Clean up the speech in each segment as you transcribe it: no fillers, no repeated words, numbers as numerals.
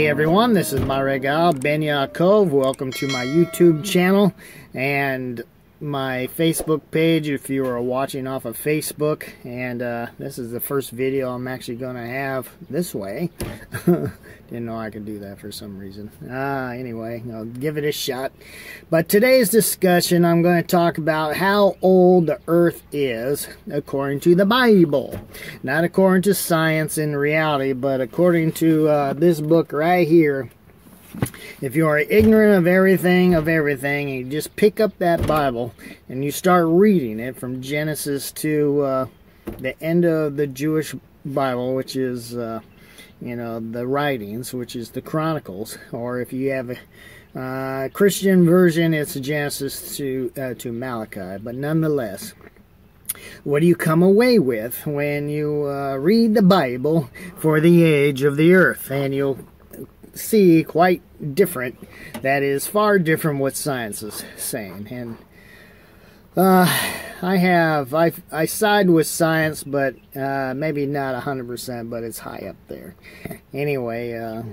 Hey everyone, this is my regal Ben Yaakov. Welcome to my YouTube channel and my Facebook page if you are watching off of Facebook. And this is the first video I'm actually going to have this way. Didn't know I could do that for some reason. Anyway, I'll give it a shot. But today's discussion, I'm going to talk about how old the earth is according to the Bible. Not according to science and reality, but according to this book right here. If you are ignorant of everything, and you just pick up that Bible and you start reading it from Genesis to the end of the Jewish Bible, which is, you know, the writings, which is the Chronicles, or if you have a Christian version, it's Genesis to Malachi. But nonetheless, what do you come away with when you read the Bible for the age of the earth? And you'll see quite different. That is far different what science is saying. And I side with science, but maybe not 100%, but it's high up there. Anyway,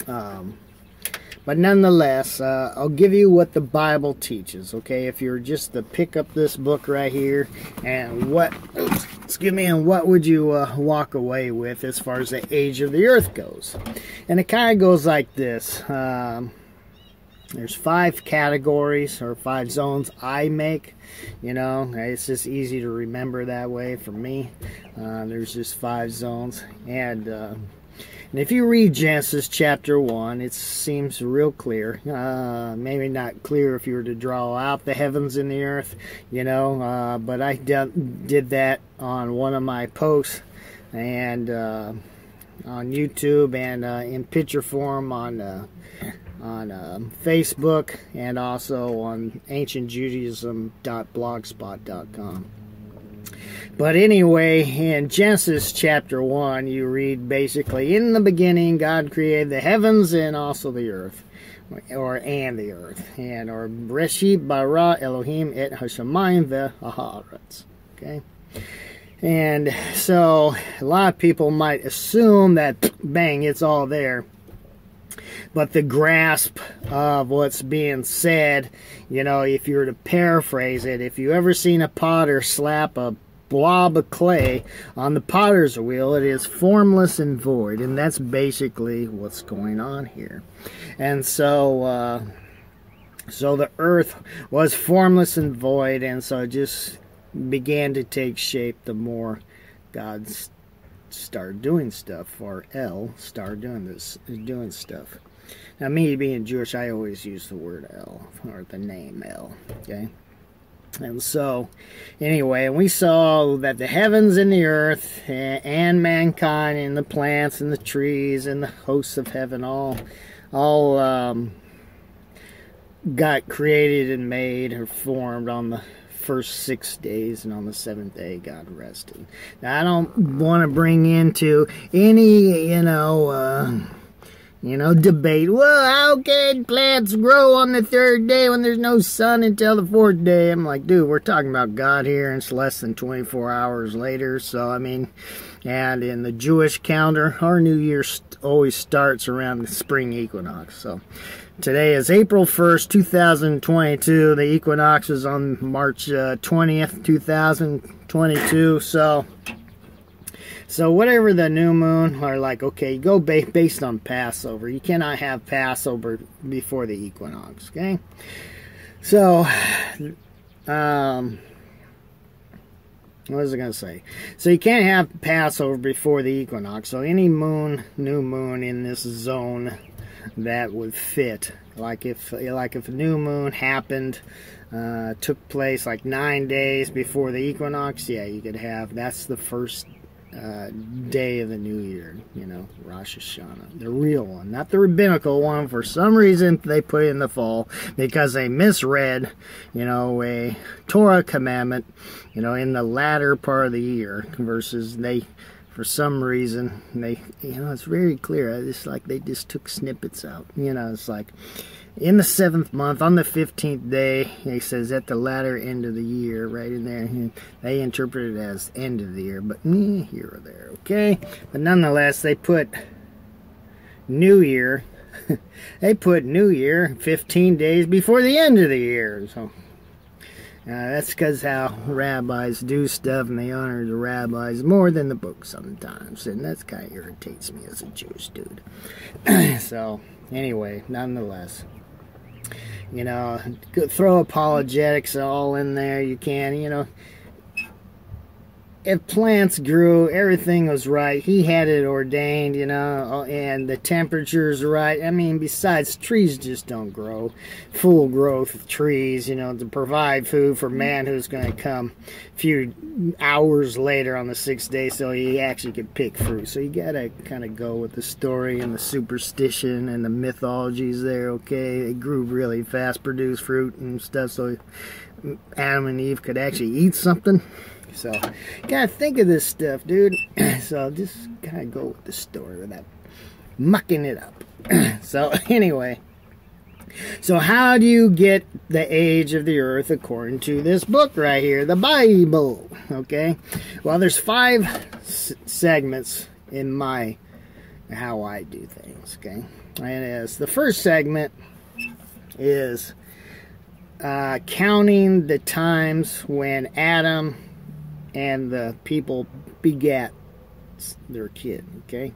but nonetheless, I'll give you what the Bible teaches, okay? If you're just to pick up this book right here, and what would you walk away with as far as the age of the earth goes? And it kind of goes like this. There's 5 categories or 5 zones I make. You know, it's just easy to remember that way for me. There's just 5 zones. And if you read Genesis chapter 1, it seems real clear. Maybe not clear if you were to draw out the heavens and the earth, you know, but I did that on one of my posts, and on YouTube, and in picture form on Facebook, and also on ancientjudaism.blogspot.com. But anyway, in Genesis chapter 1, you read basically, in the beginning, God created the heavens and also the earth, or the earth, and or Bereshit bara Elohim et hashamayim ve'haaretz. Okay, and so a lot of people might assume that bang, it's all there. But the grasp of what's being said, you know, if you were to paraphrase it, if you ever seen a potter slap a blob of clay on the potter's wheel, it is formless and void, and that's basically what's going on here. And so so the earth was formless and void, and so it just began to take shape the more God started doing stuff, or El started doing stuff. Now, me being Jewish, I always use the word El, or the name El, okay? And so, anyway, we saw that the heavens and the earth and mankind and the plants and the trees and the hosts of heaven all got created and made or formed on the first 6 days, and on the 7th day God rested. Now, I don't want to bring into any, debate. Well, how can plants grow on the 3rd day when there's no sun until the 4th day? I'm like, dude, we're talking about God here, and it's less than 24 hours later. So, I mean, and in the Jewish calendar, our New Year always starts around the spring equinox. So, today is April 1st, 2022. The equinox is on March 20th, 2022. So whatever the new moon, or like, okay, you go based on Passover. You cannot have Passover before the equinox, okay? So, what was I going to say? So you can't have Passover before the equinox. So any new moon in this zone that would fit, like if a new moon happened, took place like 9 days before the equinox, yeah, you could have, that's the first day of the new year, you know, Rosh Hashanah, the real one, not the rabbinical one. For some reason they put it in the fall because they misread, you know, a Torah commandment, you know, in the latter part of the year, versus they, for some reason, they, you know, it's very clear. It's like they just took snippets out. You know, it's like in the 7th month, on the 15th day, he says at the latter end of the year, right in there. They interpret it as end of the year, but here or there, okay? But nonetheless, they put, New Year, they put New Year 15 days before the end of the year. So that's because how rabbis do stuff, and they honor the rabbis more than the book sometimes, and that kind of irritates me as a Jewish dude. So anyway, nonetheless, you know, throw apologetics all in there. You can, you know. If plants grew, everything was right. He had it ordained, you know, and the temperature's right. I mean, besides, trees just don't grow. Full growth trees, you know, to provide food for man who's going to come a few hours later on the 6th day so he actually could pick fruit. So you got to kind of go with the story and the superstition and the mythologies there, okay? It grew really fast, produced fruit and stuff, so Adam and Eve could actually eat something. So, you gotta think of this stuff, dude. So, just kind of go with the story without mucking it up. So, anyway. So, how do you get the age of the earth according to this book right here, the Bible? Okay? Well, there's 5 segments in how I do things, okay? And the first segment is counting the times when Adam and the people begat their kid, okay?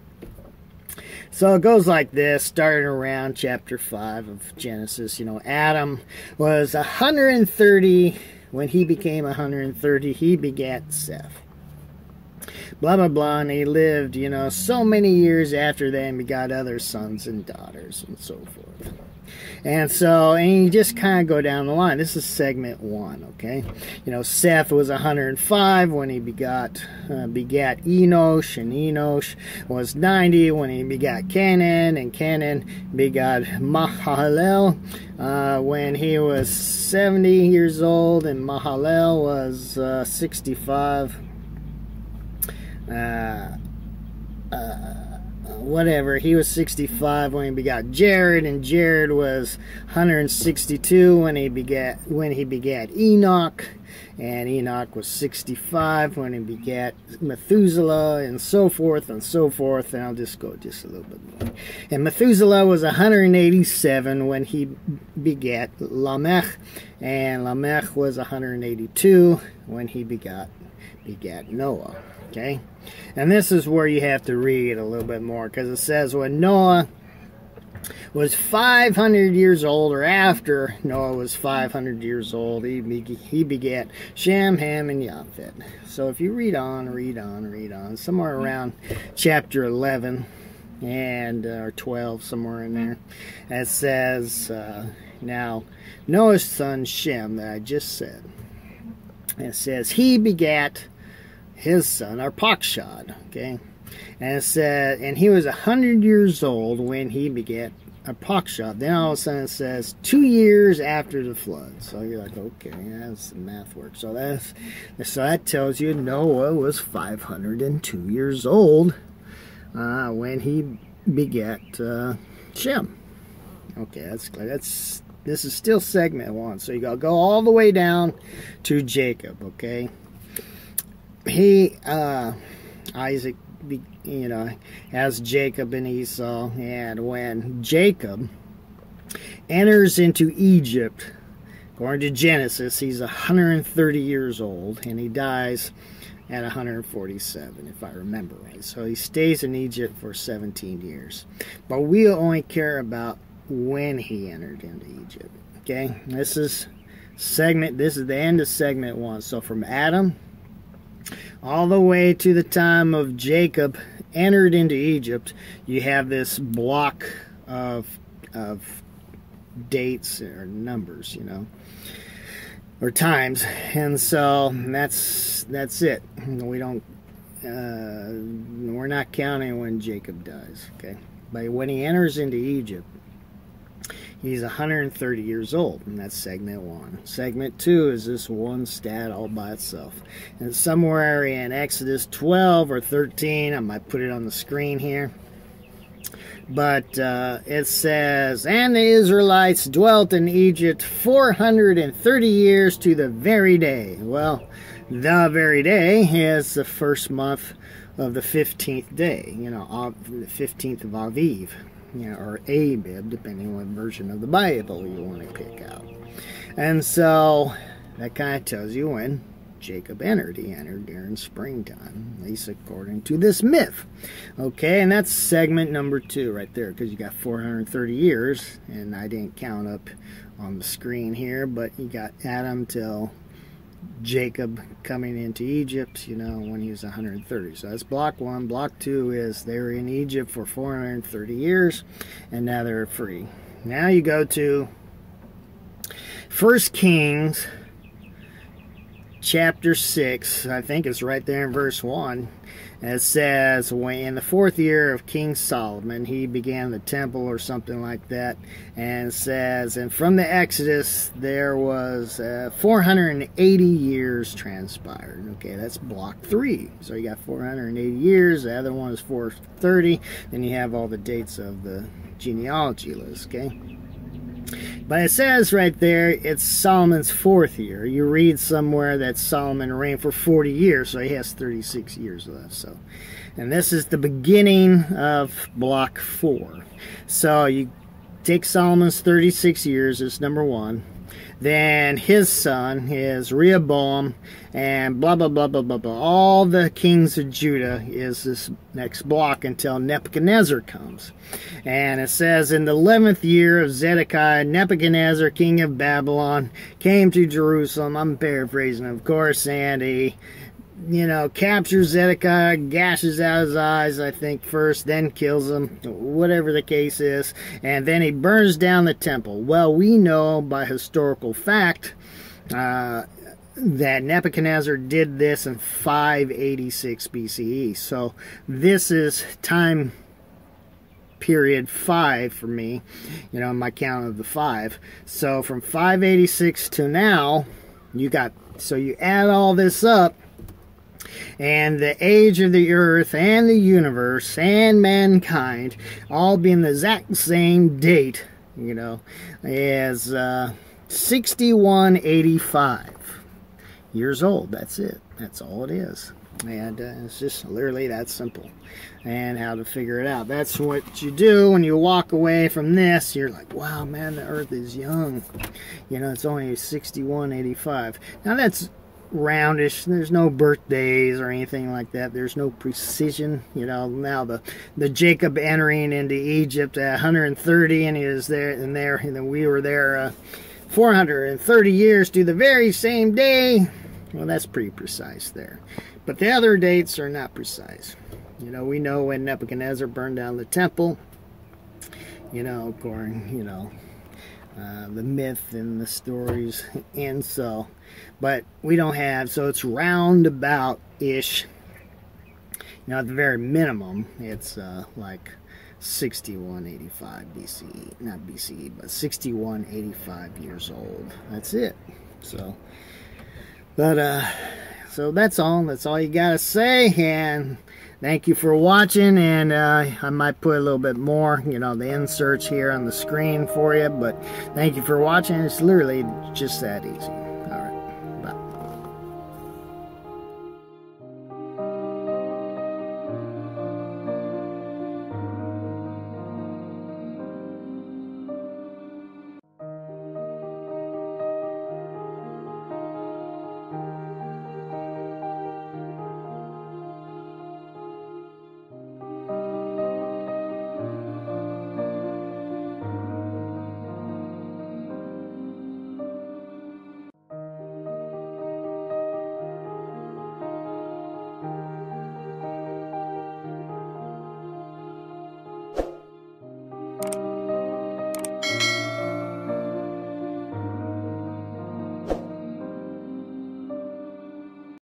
So it goes like this, starting around chapter 5 of Genesis. You know, Adam was 130. When he became 130, he begat Seth. Blah, blah, blah, and he lived, you know, so many years after that and begot other sons and daughters and so forth. And you just kind of go down the line. This is segment 1, okay? You know, Seth was 105 when he begat Enosh, and Enosh was 90 when he begat Canaan, and Canaan begat Mahalalel when he was 70 years old, and Mahalalel was 65. Whatever, he was 65 when he begot Jared, and Jared was 162 when he begat Enoch, and Enoch was 65 when he begat Methuselah, and so forth and so forth. And I'll just go just a little bit more. And Methuselah was 187 when he begat Lamech, and Lamech was 182 when he begat Noah. Okay, and this is where you have to read a little bit more, because it says when Noah was 500 years old, or after Noah was 500 years old, he begat Shem, Ham, and Japheth. So if you read on, somewhere around chapter 11 and or 12, somewhere in there, it says, now Noah's son Shem, that I just said, it says he begat his son Arpachshad, okay? And it said, and he was 100 years old when he begat Arpachshad. Then all of a sudden it says 2 years after the flood. So you're like, okay, that's the math work. So that tells you Noah was 502 years old when he begat Shem. Okay, that's clear. This is still segment 1. So you gotta go all the way down to Jacob, okay? Isaac, you know, has Jacob and Esau, and when Jacob enters into Egypt, according to Genesis, he's 130 years old, and he dies at 147, if I remember right. So he stays in Egypt for 17 years. But we only care about when he entered into Egypt, okay? This is the end of segment 1. So from Adam all the way to the time of Jacob entered into Egypt, you have this block of dates or numbers, you know, or times, and so that's it. We don't we're not counting when Jacob dies, okay? But when he enters into Egypt, he's 130 years old, and that's segment 1. Segment 2 is this one stat all by itself. And somewhere in Exodus 12 or 13, I might put it on the screen here. But it says, and the Israelites dwelt in Egypt 430 years to the very day. Well, the very day is the first month of the 15th day, you know, the 15th of Aviv. you know, or Abib, depending on what version of the Bible you want to pick out. And so that kind of tells you when Jacob entered. He entered during springtime, at least according to this myth. Okay, and that's segment number 2 right there, because you got 430 years, and I didn't count up on the screen here, but you got Adam till Jacob coming into Egypt, you know, when he was 130. So that's block 1. Block 2 is they were in Egypt for 430 years, and now they're free. Now you go to 1 Kings chapter 6, I think it's right there in verse 1. And it says, when in the 4th year of King Solomon, he began the temple or something like that. And it says, and from the Exodus, there was 480 years transpired. Okay, that's block 3. So you got 480 years. The other one is 430. Then you have all the dates of the genealogy list, okay? But it says right there, it's Solomon's 4th year. You read somewhere that Solomon reigned for 40 years, so he has 36 years left. So, and this is the beginning of block 4. So you take Solomon's 36 years, it's number 1. Then his son is Rehoboam, and blah, blah, blah, blah, blah, blah. All the kings of Judah is this next block until Nebuchadnezzar comes. And it says, in the 11th year of Zedekiah, Nebuchadnezzar, king of Babylon, came to Jerusalem. I'm paraphrasing, of course, and he, you know, captures Zedekiah, gashes out his eyes, I think, first, then kills him, whatever the case is, and then he burns down the temple. Well, we know by historical fact that Nebuchadnezzar did this in 586 BCE. So this is time period 5 for me, you know, my count of the 5. So from 586 to now, you got, so you add all this up, and the age of the earth and the universe and mankind all being the exact same date, you know, as 6185 years old. That's it. That's all it is. And it's just literally that simple. And how to figure it out. That's what you do when you walk away from this. You're like, wow, man, the earth is young. You know, it's only 6185. Now that's roundish. There's no birthdays or anything like that. There's no precision. You know, now the Jacob entering into Egypt at 130, and he was there, and then we were there 430 years to the very same day. Well, that's pretty precise there. But the other dates are not precise. You know, we know when Nebuchadnezzar burned down the temple. You know, according, you know, the myth and the stories, and so, but we don't have, so it's roundabout-ish. You know, at the very minimum, it's like 6185 BCE, not BCE, but 6185 years old. That's it. So, but so that's all you gotta say, and thank you for watching, and I might put a little bit more, you know, the inserts here on the screen for you, but thank you for watching. It's literally just that easy.